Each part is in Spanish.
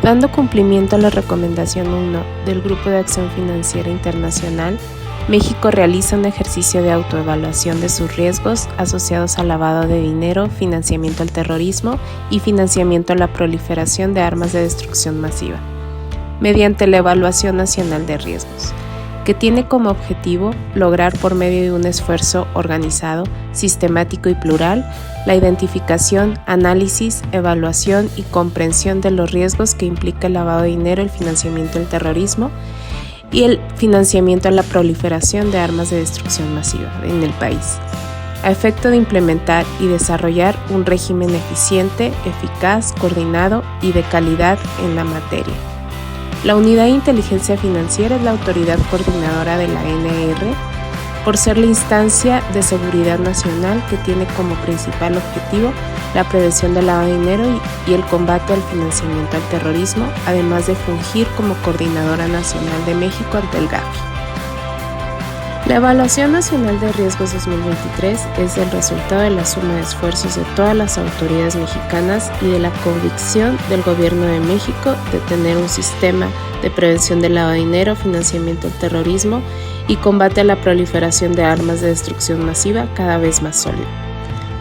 Dando cumplimiento a la recomendación 1 del Grupo de Acción Financiera Internacional, México realiza un ejercicio de autoevaluación de sus riesgos asociados al lavado de dinero, financiamiento al terrorismo y financiamiento a la proliferación de armas de destrucción masiva, mediante la Evaluación Nacional de Riesgos, que tiene como objetivo lograr por medio de un esfuerzo organizado, sistemático y plural, la identificación, análisis, evaluación y comprensión de los riesgos que implica el lavado de dinero, el financiamiento al terrorismo y el financiamiento a la proliferación de armas de destrucción masiva en el país, a efecto de implementar y desarrollar un régimen eficiente, eficaz, coordinado y de calidad en la materia. La Unidad de Inteligencia Financiera es la autoridad coordinadora de la ANR, por ser la instancia de seguridad nacional que tiene como principal objetivo la prevención del lavado de dinero y el combate al financiamiento al terrorismo, además de fungir como coordinadora nacional de México ante el Gafi. La Evaluación Nacional de Riesgos 2023 es el resultado de la suma de esfuerzos de todas las autoridades mexicanas y de la convicción del Gobierno de México de tener un sistema de prevención del lavado de dinero, financiamiento al terrorismo y combate a la proliferación de armas de destrucción masiva cada vez más sólido.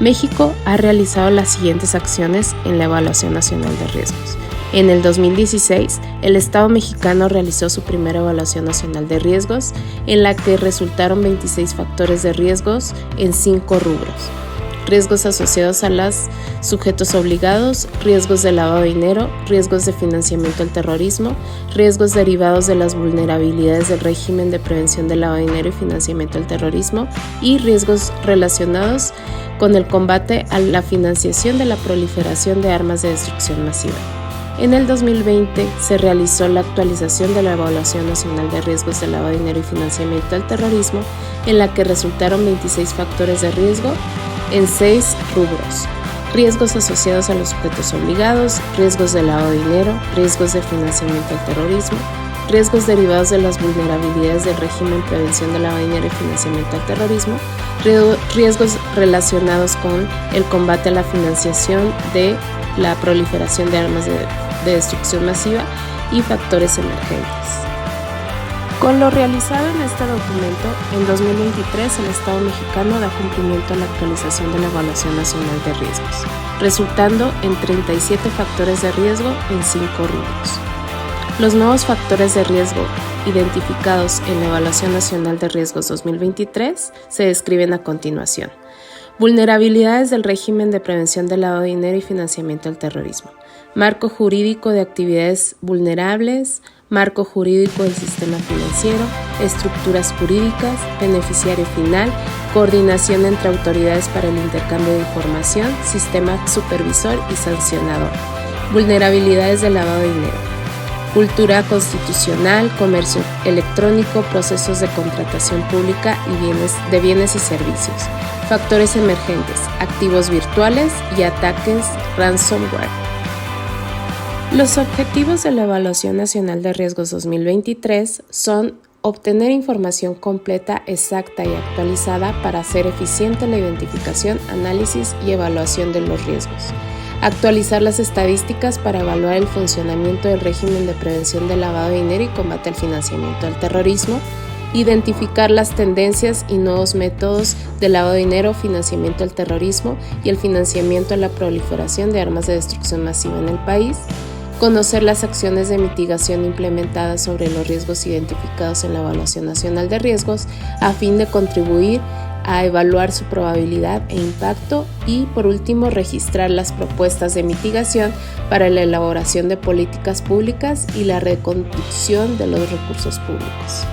México ha realizado las siguientes acciones en la Evaluación Nacional de Riesgos. En el 2016, el Estado mexicano realizó su primera evaluación nacional de riesgos, en la que resultaron 26 factores de riesgos en 5 rubros: riesgos asociados a los sujetos obligados, riesgos de lavado de dinero, riesgos de financiamiento al terrorismo, riesgos derivados de las vulnerabilidades del régimen de prevención del lavado de dinero y financiamiento al terrorismo y riesgos relacionados con el combate a la financiación de la proliferación de armas de destrucción masiva. En el 2020 se realizó la actualización de la Evaluación Nacional de Riesgos de Lavado de Dinero y Financiamiento al Terrorismo, en la que resultaron 26 factores de riesgo en 6 rubros: riesgos asociados a los sujetos obligados, riesgos de lavado de dinero, riesgos de financiamiento al terrorismo, riesgos derivados de las vulnerabilidades del régimen prevención de lavado de dinero y financiamiento al terrorismo, riesgos relacionados con el combate a la financiación de la proliferación de armas de destrucción masiva y factores emergentes. Con lo realizado en este documento, en 2023 el Estado mexicano da cumplimiento a la actualización de la Evaluación Nacional de Riesgos, resultando en 37 factores de riesgo en 5 rubros. Los nuevos factores de riesgo identificados en la Evaluación Nacional de Riesgos 2023 se describen a continuación. Vulnerabilidades del régimen de prevención del lavado de dinero y financiamiento al terrorismo. Marco jurídico de actividades vulnerables, marco jurídico del sistema financiero, estructuras jurídicas, beneficiario final, coordinación entre autoridades para el intercambio de información, sistema supervisor y sancionador. Vulnerabilidades del lavado de dinero. Cultura constitucional, comercio electrónico, procesos de contratación pública y de bienes y servicios. Factores emergentes, activos virtuales y ataques ransomware. Los objetivos de la Evaluación Nacional de Riesgos 2023 son obtener información completa, exacta y actualizada para hacer eficiente la identificación, análisis y evaluación de los riesgos. Actualizar las estadísticas para evaluar el funcionamiento del régimen de prevención del lavado de dinero y combate al financiamiento al terrorismo. Identificar las tendencias y nuevos métodos de lavado de dinero, financiamiento al terrorismo y el financiamiento a la proliferación de armas de destrucción masiva en el país. Conocer las acciones de mitigación implementadas sobre los riesgos identificados en la Evaluación Nacional de Riesgos a fin de contribuir a evaluar su probabilidad e impacto y, por último, registrar las propuestas de mitigación para la elaboración de políticas públicas y la reconducción de los recursos públicos.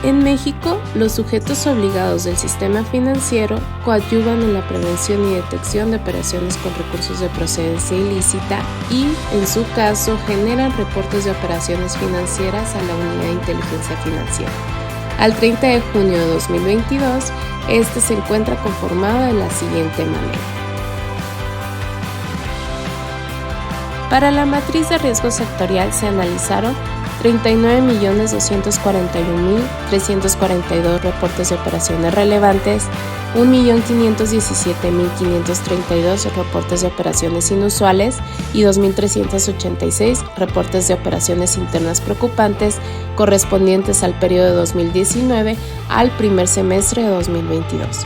En México, los sujetos obligados del sistema financiero coadyuvan en la prevención y detección de operaciones con recursos de procedencia ilícita y, en su caso, generan reportes de operaciones financieras a la Unidad de Inteligencia Financiera. Al 30 de junio de 2022, este se encuentra conformado de la siguiente manera. Para la matriz de riesgo sectorial se analizaron 39.241.342 reportes de operaciones relevantes, 1.517.532 reportes de operaciones inusuales y 2.386 reportes de operaciones internas preocupantes correspondientes al periodo de 2019 al primer semestre de 2022.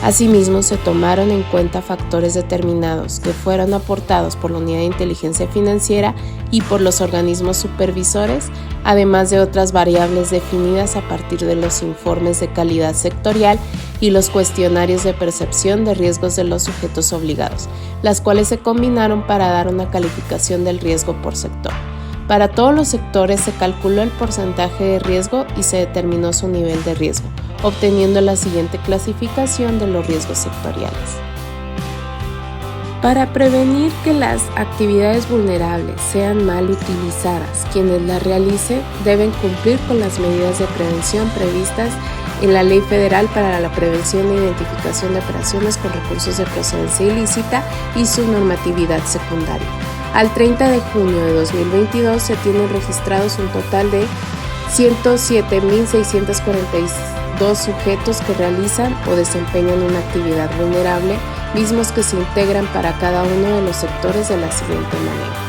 Asimismo, se tomaron en cuenta factores determinados que fueron aportados por la Unidad de Inteligencia Financiera y por los organismos supervisores, además de otras variables definidas a partir de los informes de calidad sectorial y los cuestionarios de percepción de riesgos de los sujetos obligados, las cuales se combinaron para dar una calificación del riesgo por sector. Para todos los sectores se calculó el porcentaje de riesgo y se determinó su nivel de riesgo, obteniendo la siguiente clasificación de los riesgos sectoriales. Para prevenir que las actividades vulnerables sean mal utilizadas, quienes las realicen deben cumplir con las medidas de prevención previstas en la Ley Federal para la Prevención e Identificación de Operaciones con Recursos de Procedencia Ilícita y su normatividad secundaria. Al 30 de junio de 2022 se tienen registrados un total de 107.642 sujetos que realizan o desempeñan una actividad vulnerable, mismos que se integran para cada uno de los sectores de la siguiente manera.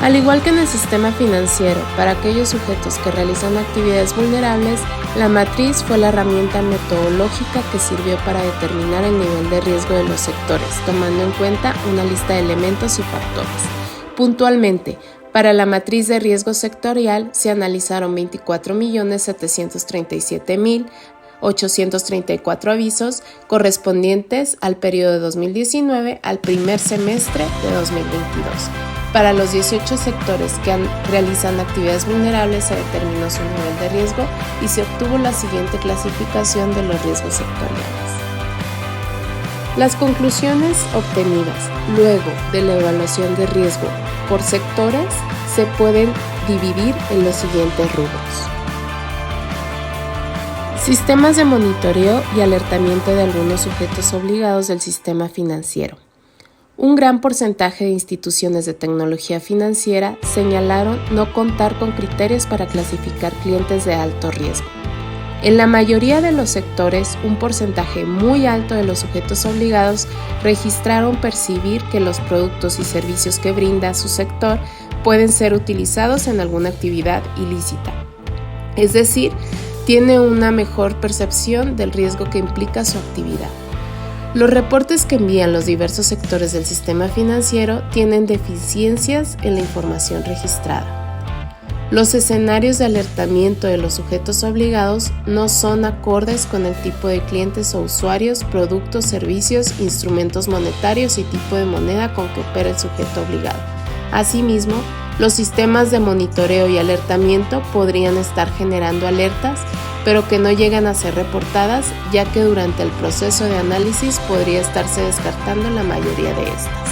Al igual que en el sistema financiero, para aquellos sujetos que realizan actividades vulnerables, la matriz fue la herramienta metodológica que sirvió para determinar el nivel de riesgo de los sectores, tomando en cuenta una lista de elementos y factores. Puntualmente, para la matriz de riesgo sectorial se analizaron 24.737.834 avisos correspondientes al periodo de 2019 al primer semestre de 2022. Para los 18 sectores que realizan actividades vulnerables se determinó su nivel de riesgo y se obtuvo la siguiente clasificación de los riesgos sectoriales. Las conclusiones obtenidas luego de la evaluación de riesgo por sectores se pueden dividir en los siguientes rubros. Sistemas de monitoreo y alertamiento de algunos sujetos obligados del sistema financiero. Un gran porcentaje de instituciones de tecnología financiera señalaron no contar con criterios para clasificar clientes de alto riesgo. En la mayoría de los sectores, un porcentaje muy alto de los sujetos obligados registraron percibir que los productos y servicios que brinda su sector pueden ser utilizados en alguna actividad ilícita. Es decir, tiene una mejor percepción del riesgo que implica su actividad. Los reportes que envían los diversos sectores del sistema financiero tienen deficiencias en la información registrada. Los escenarios de alertamiento de los sujetos obligados no son acordes con el tipo de clientes o usuarios, productos, servicios, instrumentos monetarios y tipo de moneda con que opera el sujeto obligado. Asimismo, los sistemas de monitoreo y alertamiento podrían estar generando alertas, pero que no llegan a ser reportadas, ya que durante el proceso de análisis podría estarse descartando la mayoría de estas.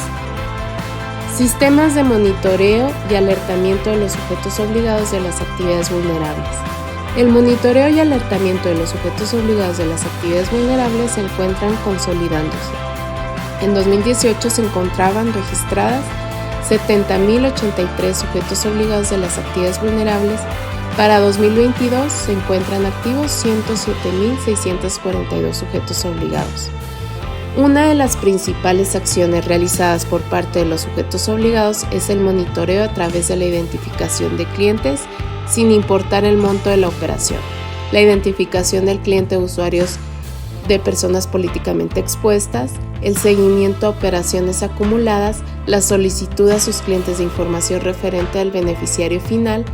Sistemas de monitoreo y alertamiento de los sujetos obligados de las actividades vulnerables. El monitoreo y alertamiento de los sujetos obligados de las actividades vulnerables se encuentran consolidándose. En 2018 se encontraban registradas 70.083 sujetos obligados de las actividades vulnerables. Para 2022 se encuentran activos 107.642 sujetos obligados. Una de las principales acciones realizadas por parte de los sujetos obligados es el monitoreo a través de la identificación de clientes sin importar el monto de la operación, la identificación del cliente de usuarios de personas políticamente expuestas, el seguimiento a operaciones acumuladas, la solicitud a sus clientes de información referente al beneficiario final,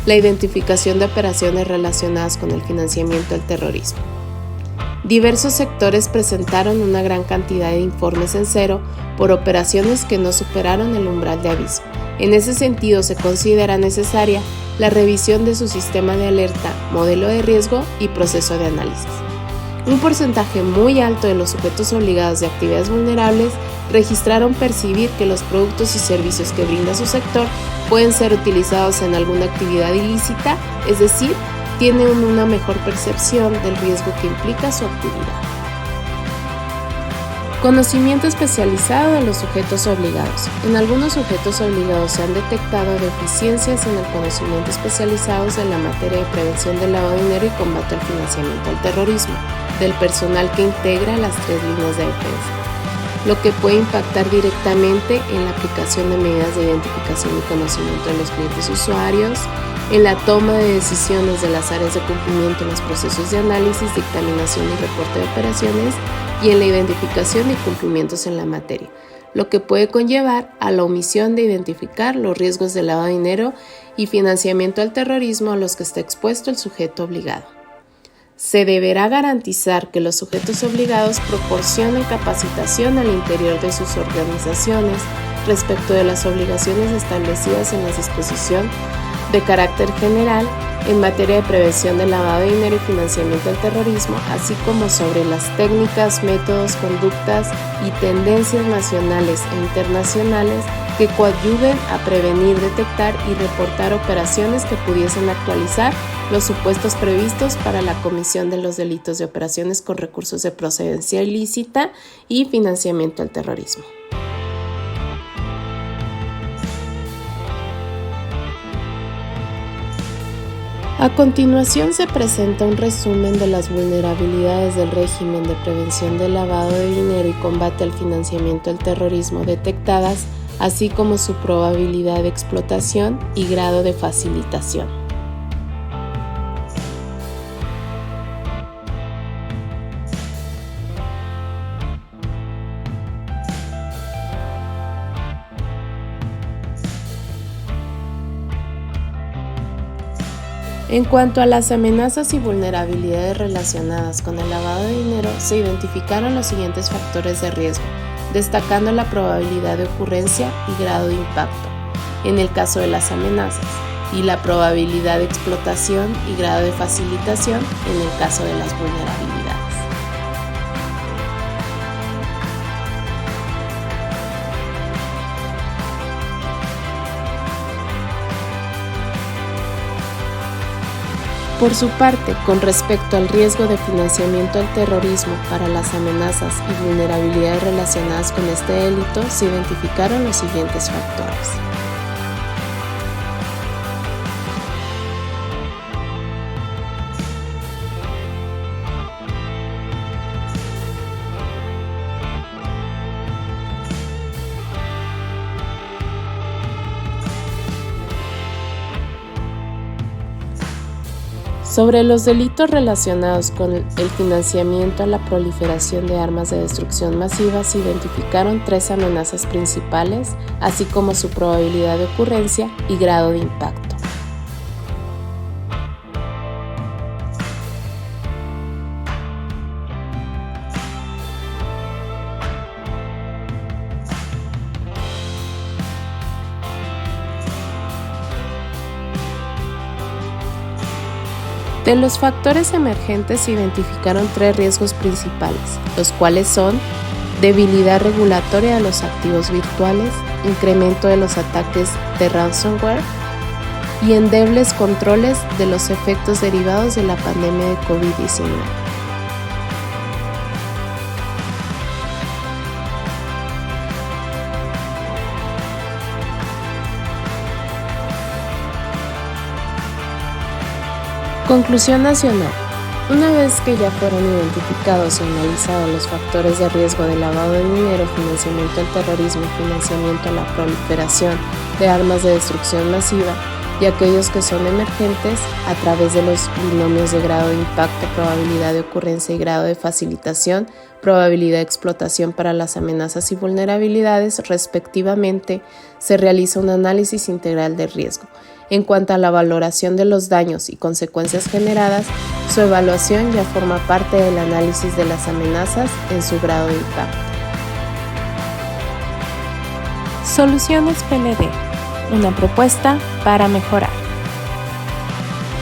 la identificación de operaciones relacionadas con el financiamiento del terrorismo. Diversos sectores presentaron una gran cantidad de informes en cero por operaciones que no superaron el umbral de aviso. En ese sentido, se considera necesaria la revisión de su sistema de alerta, modelo de riesgo y proceso de análisis. Un porcentaje muy alto de los sujetos obligados de actividades vulnerables registraron percibir que los productos y servicios que brinda su sector pueden ser utilizados en alguna actividad ilícita, es decir, tienen una mejor percepción del riesgo que implica su actividad. Conocimiento especializado de los sujetos obligados. En algunos sujetos obligados se han detectado deficiencias en el conocimiento especializados en la materia de prevención del lavado de dinero y combate al financiamiento al terrorismo, del personal que integra las 3 líneas de defensa, lo que puede impactar directamente en la aplicación de medidas de identificación y conocimiento de los clientes usuarios, en la toma de decisiones de las áreas de cumplimiento en los procesos de análisis, dictaminación y reporte de operaciones, y en la identificación de incumplimientos en la materia, lo que puede conllevar a la omisión de identificar los riesgos de lavado de dinero y financiamiento al terrorismo a los que está expuesto el sujeto obligado. Se deberá garantizar que los sujetos obligados proporcionen capacitación al interior de sus organizaciones respecto de las obligaciones establecidas en la disposición de carácter general en materia de prevención del lavado de dinero y financiamiento al terrorismo, así como sobre las técnicas, métodos, conductas y tendencias nacionales e internacionales que coadyuven a prevenir, detectar y reportar operaciones que pudiesen actualizar los supuestos previstos para la comisión de los delitos de operaciones con recursos de procedencia ilícita y financiamiento al terrorismo. A continuación se presenta un resumen de las vulnerabilidades del régimen de prevención del lavado de dinero y combate al financiamiento al terrorismo detectadas, así como su probabilidad de explotación y grado de facilitación. En cuanto a las amenazas y vulnerabilidades relacionadas con el lavado de dinero, se identificaron los siguientes factores de riesgo, destacando la probabilidad de ocurrencia y grado de impacto, en el caso de las amenazas, y la probabilidad de explotación y grado de facilitación en el caso de las vulnerabilidades. Por su parte, con respecto al riesgo de financiamiento al terrorismo para las amenazas y vulnerabilidades relacionadas con este delito, se identificaron los siguientes factores. Sobre los delitos relacionados con el financiamiento a la proliferación de armas de destrucción masiva, se identificaron 3 amenazas principales, así como su probabilidad de ocurrencia y grado de impacto. De los factores emergentes se identificaron 3 riesgos principales, los cuales son debilidad regulatoria de los activos virtuales, incremento de los ataques de ransomware y endebles controles de los efectos derivados de la pandemia de COVID-19. Conclusión nacional. Una vez que ya fueron identificados y analizados los factores de riesgo de lavado de dinero, financiamiento al terrorismo y financiamiento a la proliferación de armas de destrucción masiva, y aquellos que son emergentes, a través de los binomios de grado de impacto, probabilidad de ocurrencia y grado de facilitación, probabilidad de explotación para las amenazas y vulnerabilidades, respectivamente, se realiza un análisis integral de riesgo. En cuanto a la valoración de los daños y consecuencias generadas, su evaluación ya forma parte del análisis de las amenazas en su grado de impacto. Soluciones PND, una propuesta para mejorar.